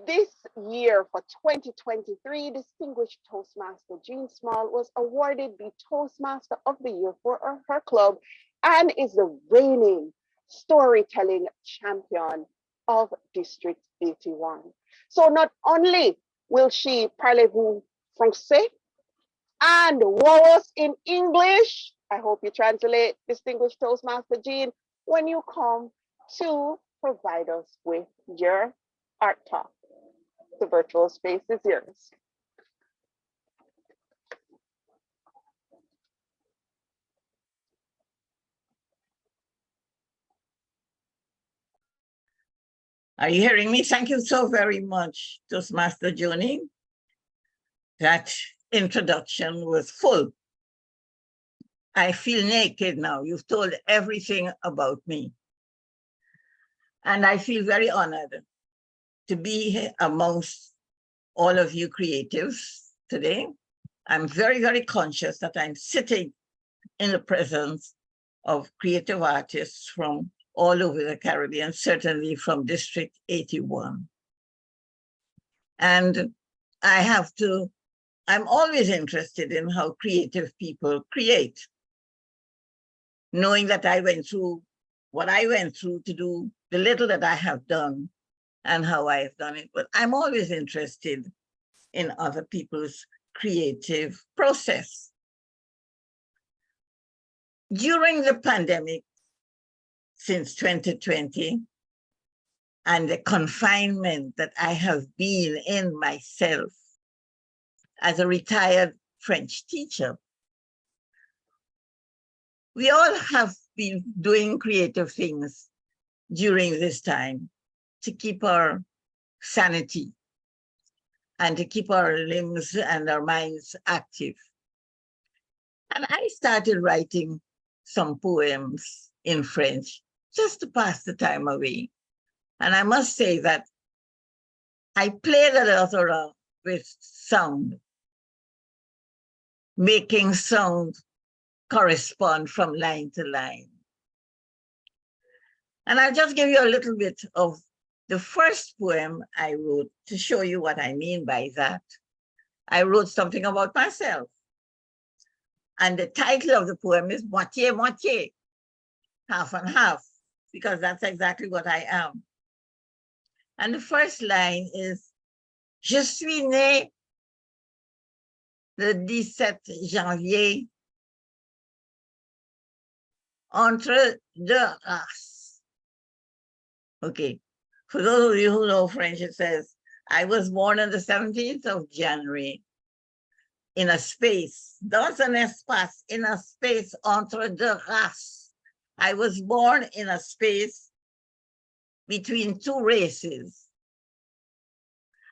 This year for 2023, distinguished Toastmaster Jean Small was awarded the Toastmaster of the Year for her club and is the reigning storytelling champion of District 81. So not only will she parlez-vous français and wow us in English, I hope you translate, distinguished Toastmaster Jean, when you come to provide us with your art talk. The virtual space is yours. Are you hearing me? Thank you so very much, Toastmaster Joni. That introduction was full. I feel naked now. You've told everything about me. And I feel very honored to be here amongst all of you creatives today. I'm very, very conscious that I'm sitting in the presence of creative artists from all over the Caribbean, certainly from District 81. And I'm always interested in how creative people create, knowing that I went through what I went through to do the little that I have done and how I have done it. But I'm always interested in other people's creative process. During the pandemic, since 2020, and the confinement that I have been in myself as a retired French teacher, we all have been doing creative things during this time to keep our sanity and to keep our limbs and our minds active. And I started writing some poems in French just to pass the time away. And I must say that I played a lot around with sound, making sound correspond from line to line. And I'll just give you a little bit of the first poem I wrote to show you what I mean by that. I wrote something about myself. And the title of the poem is Moitié Moitié, half and half, because that's exactly what I am. And the first line is, Je suis né le 17 janvier entre deux races. Okay, for those of you who know French, it says, I was born on the 17th of January in a space, dans un espace, in a space entre deux races. I was born in a space between two races.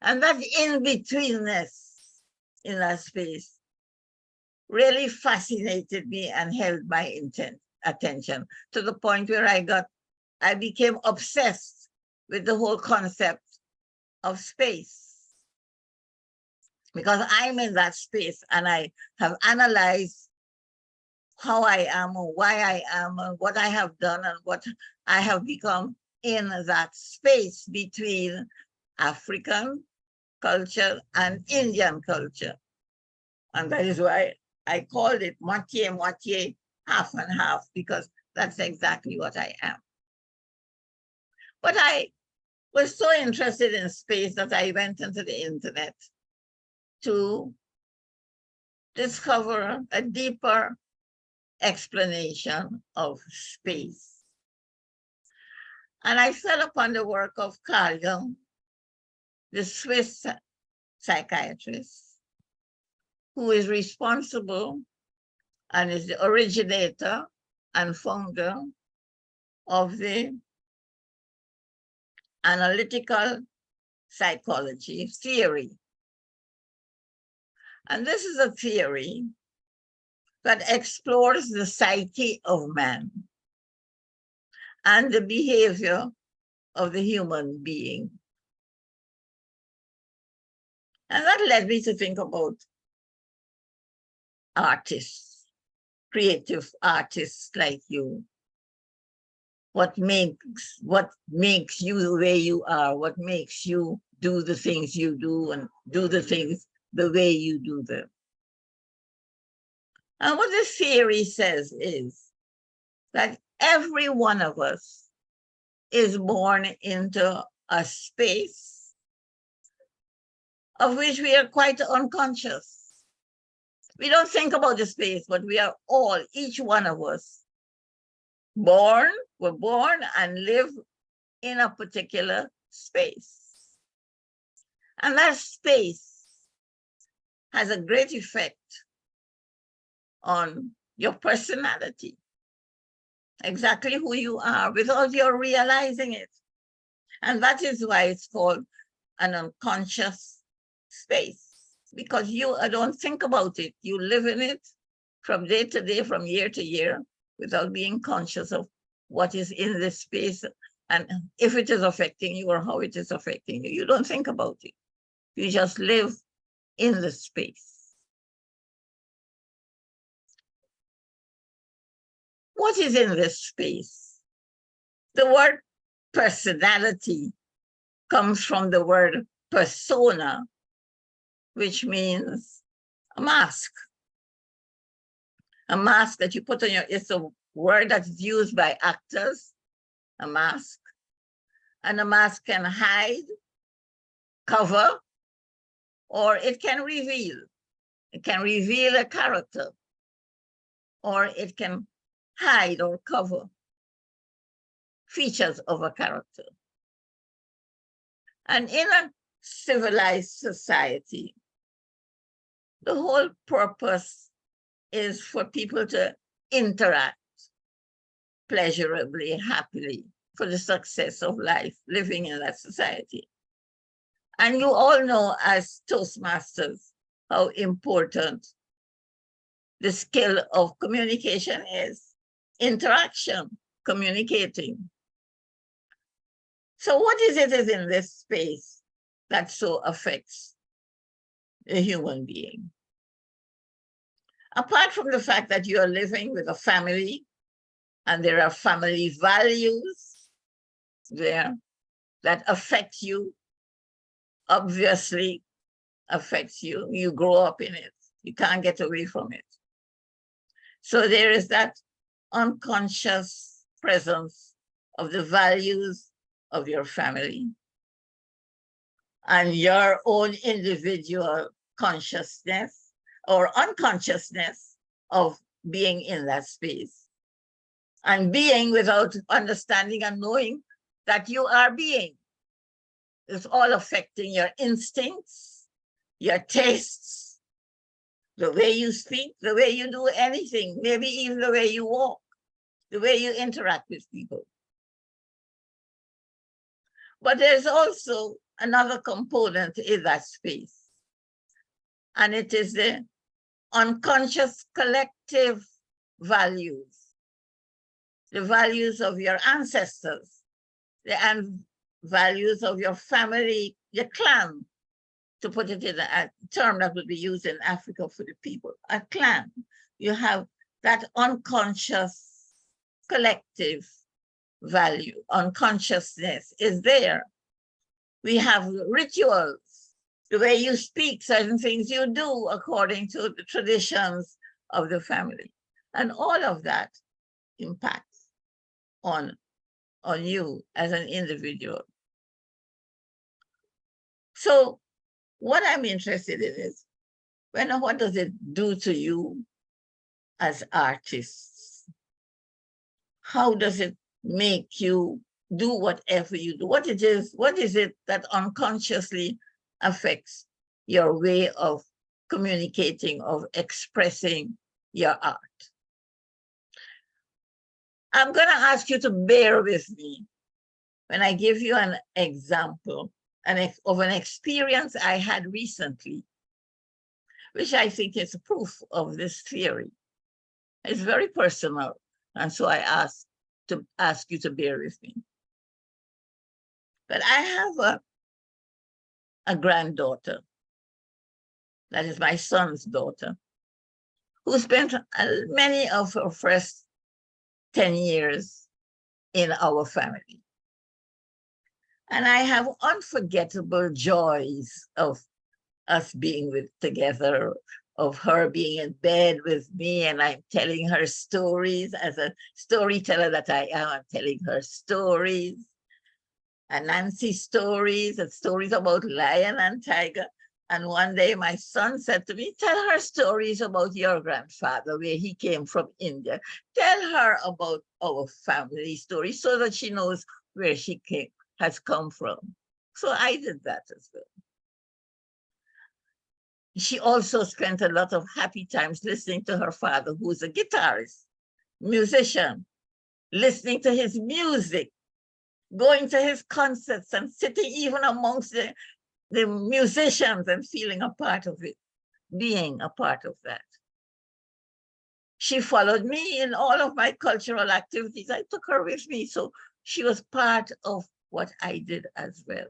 And that in-betweenness in that space really fascinated me and held my attention to the point where I became obsessed with the whole concept of space. Because I'm in that space and I have analyzed how I am and why I am and what I have done and what I have become in that space between African culture and Indian culture. And that is why I called it moitié moitié, half and half, because that's exactly what I am. But I was so interested in space that I went into the internet to discover a deeper explanation of space. And I fell upon the work of Carl Jung, the Swiss psychiatrist, who is responsible and is the originator and founder of the analytical psychology theory. And this is a theory that explores the psyche of man and the behavior of the human being. And that led me to think about artists, creative artists like you. What makes you the way you are? What makes you do the things you do and do the things the way you do them. And what the theory says is that every one of us is born into a space of which we are quite unconscious. We don't think about the space, but we are all, each one of us, we're born and live in a particular space. And that space has a great effect on your personality, exactly who you are, without your realizing it. And that is why it's called an unconscious space, because you don't think about it. You live in it from day to day, from year to year, without being conscious of what is in this space and if it is affecting you or how it is affecting you. You don't think about it. You just live in the space. What is in this space? The word personality comes from the word persona, which means a mask. A mask that you put on it's a word that's used by actors, a mask. And a mask can hide, cover, or it can reveal. It can reveal a character, or it can hide or cover features of a character. And in a civilized society, the whole purpose is for people to interact pleasurably, happily, for the success of life, living in that society. And you all know as Toastmasters how important the skill of communication is. Interaction, communicating. So what is it is in this space that so affects a human being? Apart from the fact that you are living with a family and there are family values there that affect you, obviously affects you. You grow up in it. You can't get away from it. So there is that unconscious presence of the values of your family and your own individual consciousness or unconsciousness of being in that space. And being without understanding and knowing that you are being. It's all affecting your instincts, your tastes, the way you speak, the way you do anything, maybe even the way you walk, the way you interact with people. But there's also another component in that space, and it is the unconscious collective values, the values of your ancestors, the values of your family, your clan, to put it in a term that would be used in Africa for the people, a clan. You have that unconscious collective value, unconsciousness is there. We have rituals, the way you speak, certain things you do according to the traditions of the family. And all of that impacts on you as an individual. So what I'm interested in is, what does it do to you as artists? How does it make you do whatever you do? What is it that unconsciously affects your way of communicating, of expressing your art? I'm going to ask you to bear with me when I give you an example of an experience I had recently, which I think is proof of this theory. It's very personal, and so I ask you to bear with me. But I have a granddaughter, that is my son's daughter, who spent many of her first 10 years in our family. And I have unforgettable joys of us being together, of her being in bed with me, and I'm telling her stories as a storyteller that I am. I'm telling her stories, and Nancy stories, and stories about lion and tiger. And one day my son said to me, tell her stories about your grandfather, where he came from India. Tell her about our family story so that she knows where she has come from. So I did that as well. She also spent a lot of happy times listening to her father, who's a guitarist, musician, listening to his music, going to his concerts and sitting even amongst the musicians and feeling a part of it, being a part of that. She followed me in all of my cultural activities. I took her with me, so she was part of what I did as well.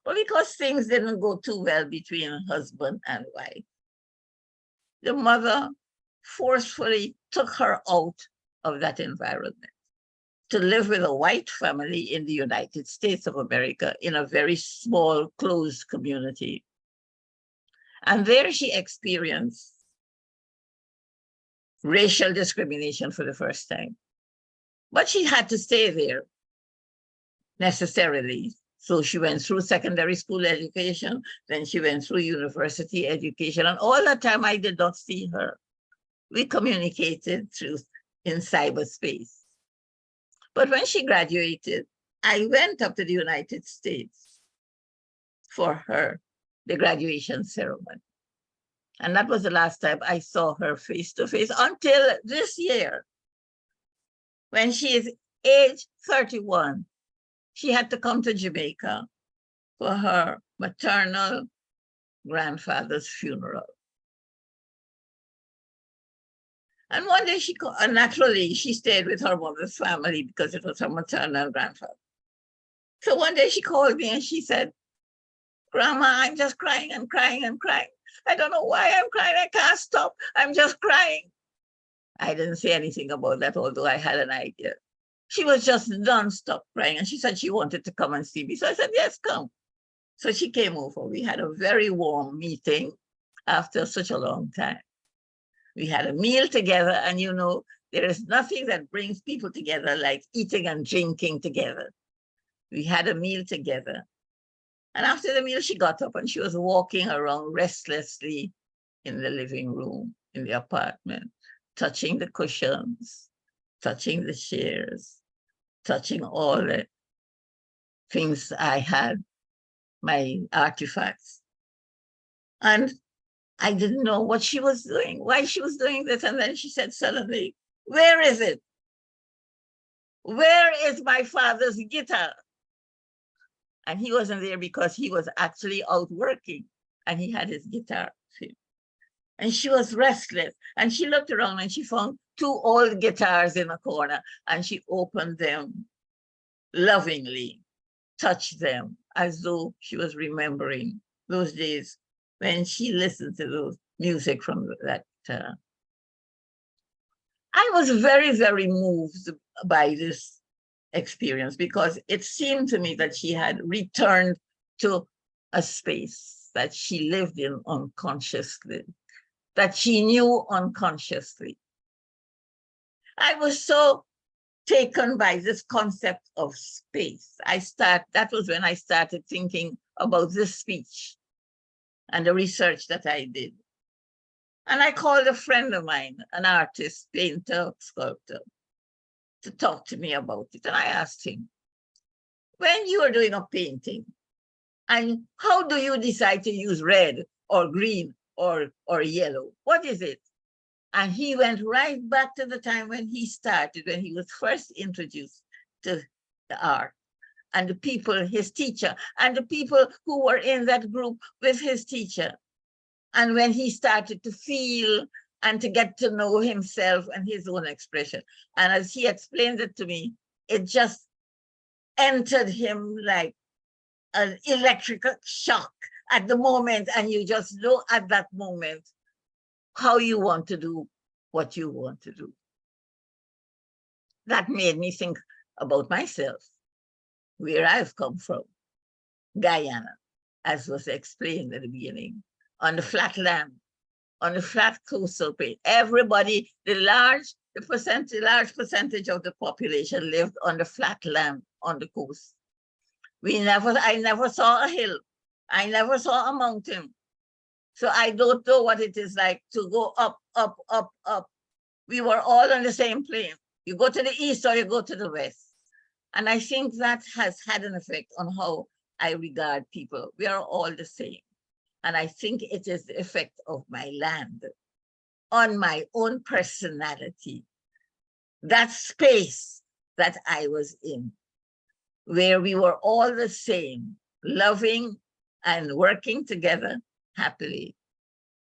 Well, because things didn't go too well between husband and wife, the mother forcefully took her out of that environment to live with a white family in the United States of America in a very small, closed community. And there she experienced racial discrimination for the first time. But she had to stay there necessarily. So she went through secondary school education, then she went through university education. And all that time I did not see her. We communicated in cyberspace. But when she graduated, I went up to the United States for her, the graduation ceremony. And that was the last time I saw her face to face until this year. When she is age 31, she had to come to Jamaica for her maternal grandfather's funeral. And one day naturally, she stayed with her mother's family because it was her maternal grandfather. So one day she called me and she said, Grandma, I'm just crying and crying and crying. I don't know why I'm crying. I can't stop. I'm just crying. I didn't say anything about that, although I had an idea. She was just nonstop crying. And she said she wanted to come and see me. So I said, yes, come. So she came over. We had a very warm meeting after such a long time. We had a meal together. And you know, there is nothing that brings people together like eating and drinking together. We had a meal together. And after the meal, she got up and she was walking around restlessly in the living room, in the apartment, touching the cushions, touching the chairs, touching all the things I had, my artifacts. And I didn't know what she was doing, why she was doing this. And then she said suddenly, where is it? Where is my father's guitar? And he wasn't there because he was actually out working and he had his guitar. And she was restless. And she looked around and she found two old guitars in a corner and she opened them lovingly, touched them as though she was remembering those days when she listened to those music from that. I was very, very moved by this experience because it seemed to me that she had returned to a space that she lived in unconsciously, that she knew unconsciously. I was so taken by this concept of space. That was when I started thinking about this speech and the research that I did. And I called a friend of mine, an artist, painter, sculptor, to talk to me about it. And I asked him, when you are doing a painting, and how do you decide to use red or green or yellow? What is it? And he went right back to the time when he started, when he was first introduced to the art, and the people, his teacher, and the people who were in that group with his teacher. And when he started to feel and to get to know himself and his own expression. And as he explained it to me, it just entered him like an electrical shock at the moment. And you just know at that moment how you want to do what you want to do. That made me think about myself. where I've come from, Guyana, as was explained at the beginning, on the flat land, on the flat coastal plain. Everybody, large percentage of the population lived on the flat land on the coast. I never saw a hill. I never saw a mountain. So I don't know what it is like to go up, up, up, up. We were all on the same plane. You go to the east or you go to the west. And I think that has had an effect on how I regard people. We are all the same. And I think it is the effect of my land on my own personality. That space that I was in, where we were all the same, loving and working together happily,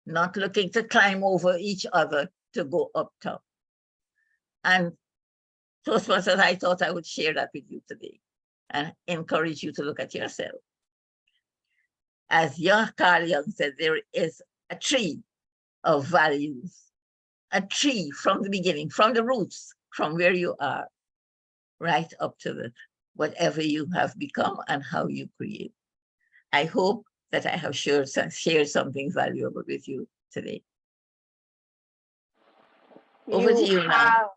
not looking to climb over each other to go up top. And Toastmasters, I thought I would share that with you today and encourage you to look at yourself. As Carl Jung said, there is a tree of values, a tree from the beginning, from the roots, from where you are, right up to the whatever you have become and how you create. I hope that I have shared something valuable with you today. Over to you now.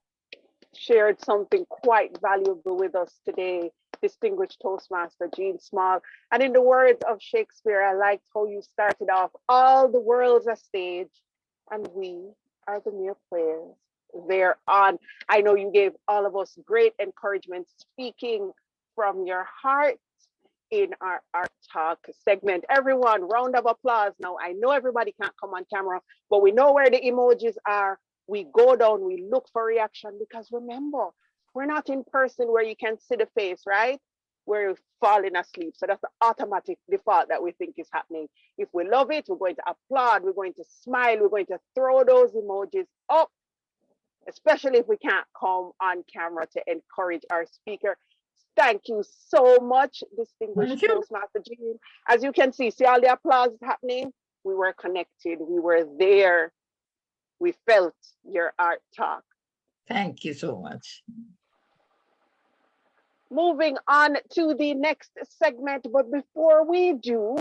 Shared something quite valuable with us today, distinguished Toastmaster Jean Small. And in the words of Shakespeare, I liked how you started off, all the world's a stage and we are the mere players thereon. I know you gave all of us great encouragement, speaking from your heart in our Art Talk segment. Everyone, round of applause. Now, I know everybody can't come on camera, but we know where the emojis are. We go down, we look for reaction, because remember, we're not in person where you can see the face, right? We're falling asleep. So that's the automatic default that we think is happening. If we love it, we're going to applaud, we're going to smile, we're going to throw those emojis up, especially if we can't come on camera to encourage our speaker. Thank you so much, distinguished Toastmaster Jean. As you can see all the applause happening. We were connected, we were there. We felt your Art Talk. Thank you so much. Moving on to the next segment, but before we do,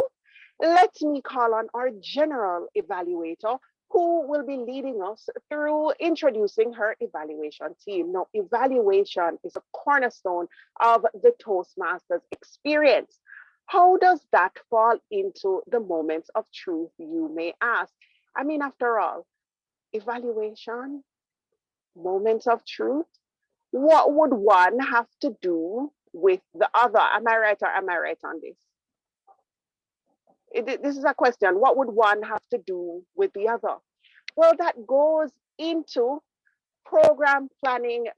let me call on our general evaluator, who will be leading us through introducing her evaluation team. Now, evaluation is a cornerstone of the Toastmasters experience. How does that fall into the moments of truth, you may ask? I mean, after all, evaluation, moments of truth, what would one have to do with the other? Am I right or am I right on this? This is a question. What would one have to do with the other? Well, that goes into program planning,